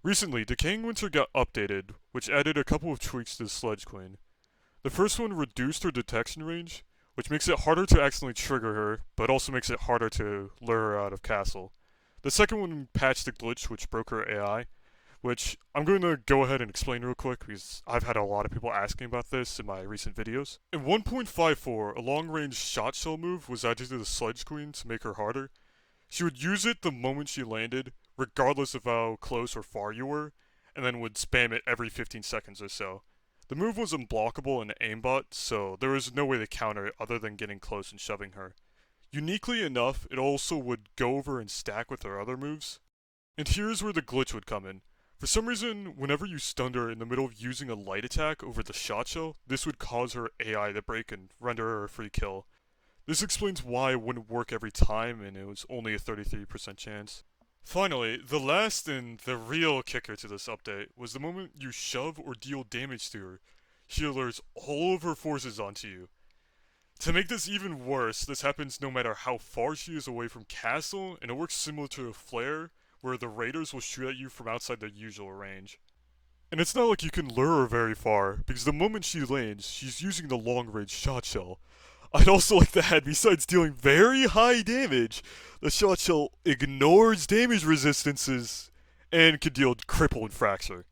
Recently, Decaying Winter got updated, which added a couple of tweaks to the Sledge Queen. The first one reduced her detection range, which makes it harder to accidentally trigger her, but also makes it harder to lure her out of castle. The second one patched the glitch which broke her AI, which I'm going to go ahead and explain real quick because I've had a lot of people asking about this in my recent videos. In 1.54, a long-range shot shell move was added to the Sledge Queen to make her harder. She would use it the moment she landed, regardless of how close or far you were, and then would spam it every 15 seconds or so. The move was unblockable in aimbot, so there was no way to counter it other than getting close and shoving her. Uniquely enough, it also would go over and stack with her other moves. And here's where the glitch would come in. For some reason, whenever you stunned her in the middle of using a light attack over the shot shell, this would cause her AI to break and render her a free kill. This explains why it wouldn't work every time and it was only a 33% chance. Finally, the last and the real kicker to this update was the moment you shove or deal damage to her, she alerts all of her forces onto you. To make this even worse, this happens no matter how far she is away from castle, and it works similar to a flare, where the raiders will shoot at you from outside their usual range. And it's not like you can lure her very far, because the moment she lands, she's using the long-range shot shell. I'd also like to add, besides dealing very high damage, the shot shell ignores damage resistances and can deal cripple and fracture.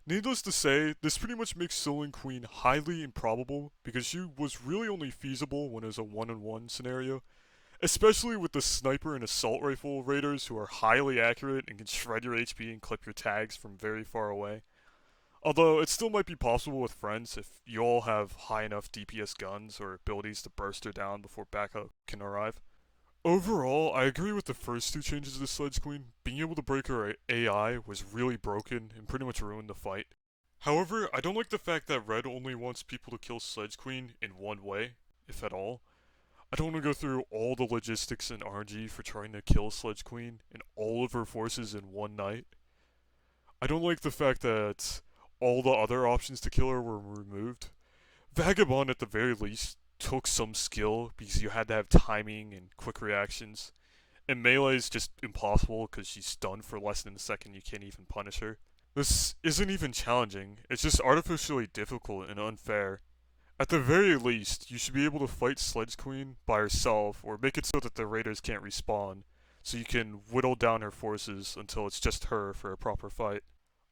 Needless to say, this pretty much makes soloing Queen highly improbable because she was really only feasible when it was a one-on-one scenario, especially with the sniper and assault rifle raiders who are highly accurate and can shred your HP and clip your tags from very far away. Although it still might be possible with friends if you all have high enough DPS guns or abilities to burst her down before backup can arrive. Overall, I agree with the first two changes to the Sledge Queen. Being able to break her AI was really broken and pretty much ruined the fight. However, I don't like the fact that Red only wants people to kill Sledge Queen in one way, if at all. I don't want to go through all the logistics and RNG for trying to kill Sledge Queen and all of her forces in one night. I don't like the fact that all the other options to kill her were removed. Vagabond, at the very least, took some skill because you had to have timing and quick reactions. And melee is just impossible because she's stunned for less than a second, you can't even punish her. This isn't even challenging, it's just artificially difficult and unfair. At the very least, you should be able to fight Sledge Queen by herself or make it so that the raiders can't respawn, so you can whittle down her forces until it's just her for a proper fight.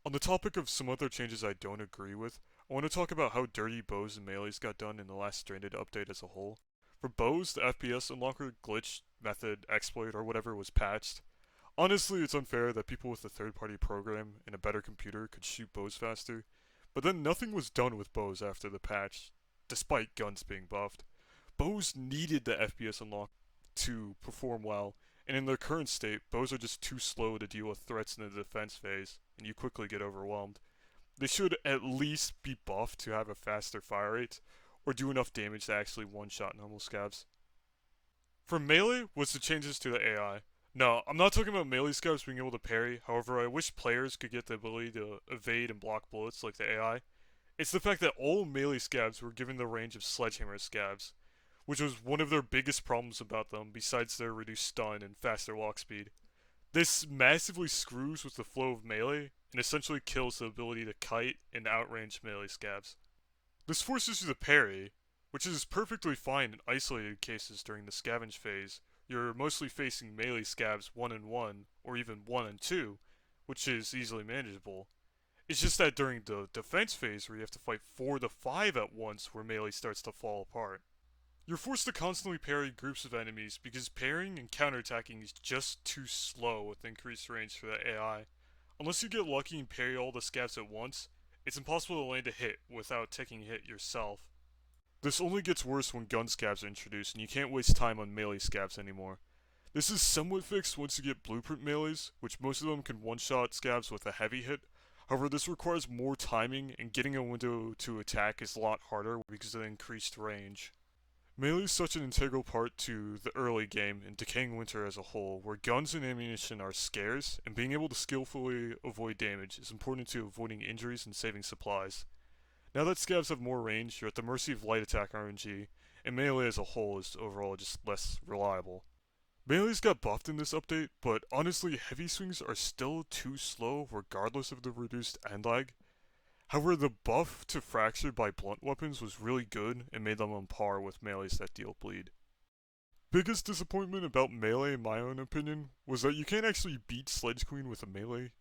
On the topic of some other changes I don't agree with, I want to talk about how dirty bows and melees got done in the last Stranded update as a whole. For bows, the FPS unlocker glitch, method, exploit, or whatever was patched. Honestly, it's unfair that people with a third-party program and a better computer could shoot bows faster, but then nothing was done with bows after the patch, despite guns being buffed. Bows needed the FPS unlock to perform well, and in their current state, bows are just too slow to deal with threats in the defense phase, and you quickly get overwhelmed. They should at least be buffed to have a faster fire rate, or do enough damage to actually one-shot normal scavs. For melee was the changes to the AI. No, I'm not talking about melee scavs being able to parry, however I wish players could get the ability to evade and block bullets like the AI. It's the fact that all melee scavs were given the range of sledgehammer scavs, which was one of their biggest problems about them besides their reduced stun and faster walk speed. This massively screws with the flow of melee and essentially kills the ability to kite and outrange melee scavs. This forces you to parry, which is perfectly fine in isolated cases during the scavenge phase. You're mostly facing melee scavs 1-on-1 or even 1-on-2, which is easily manageable. It's just that during the defense phase where you have to fight 4 to 5 at once where melee starts to fall apart. You're forced to constantly parry groups of enemies because parrying and counterattacking is just too slow with increased range for the AI. Unless you get lucky and parry all the scavs at once, it's impossible to land a hit without taking a hit yourself. This only gets worse when gun scavs are introduced and you can't waste time on melee scavs anymore. This is somewhat fixed once you get blueprint melees, which most of them can one-shot scavs with a heavy hit. However, this requires more timing and getting a window to attack is a lot harder because of the increased range. Melee is such an integral part to the early game and Decaying Winter as a whole, where guns and ammunition are scarce, and being able to skillfully avoid damage is important to avoiding injuries and saving supplies. Now that scavs have more range, you're at the mercy of light attack RNG, and melee as a whole is overall just less reliable. Melee's got buffed in this update, but honestly, heavy swings are still too slow regardless of the reduced end lag. However, the buff to fracture by blunt weapons was really good and made them on par with melees that deal bleed. Biggest disappointment about Melee, in my own opinion, was that you can't actually beat Sledge Queen with a melee.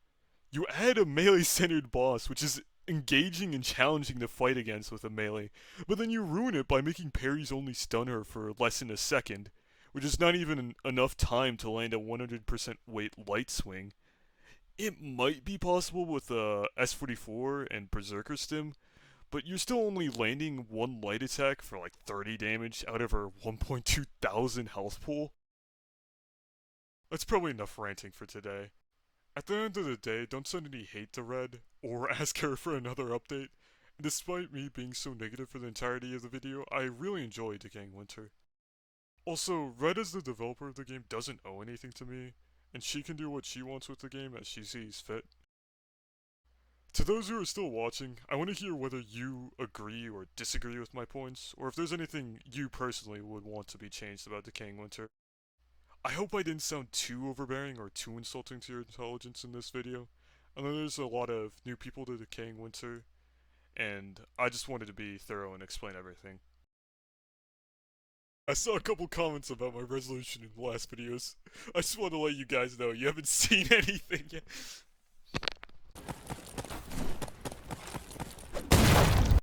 You add a melee-centered boss, which is engaging and challenging to fight against with a melee, but then you ruin it by making parries only stun her for less than a second, which is not even enough time to land a 100% weight light swing. It might be possible with S44 and Berserker Stim, but you're still only landing one light attack for like 30 damage out of her 1.2 thousand health pool. That's probably enough ranting for today. At the end of the day, don't send any hate to Red, or ask her for another update. And despite me being so negative for the entirety of the video, I really enjoy Decaying Winter. Also, Red as the developer of the game doesn't owe anything to me, and she can do what she wants with the game as she sees fit. To those who are still watching, I want to hear whether you agree or disagree with my points, or if there's anything you personally would want to be changed about Decaying Winter. I hope I didn't sound too overbearing or too insulting to your intelligence in this video. I know there's a lot of new people to Decaying Winter, and I just wanted to be thorough and explain everything. I saw a couple comments about my resolution in the last videos. I just want to let you guys know you haven't seen anything yet.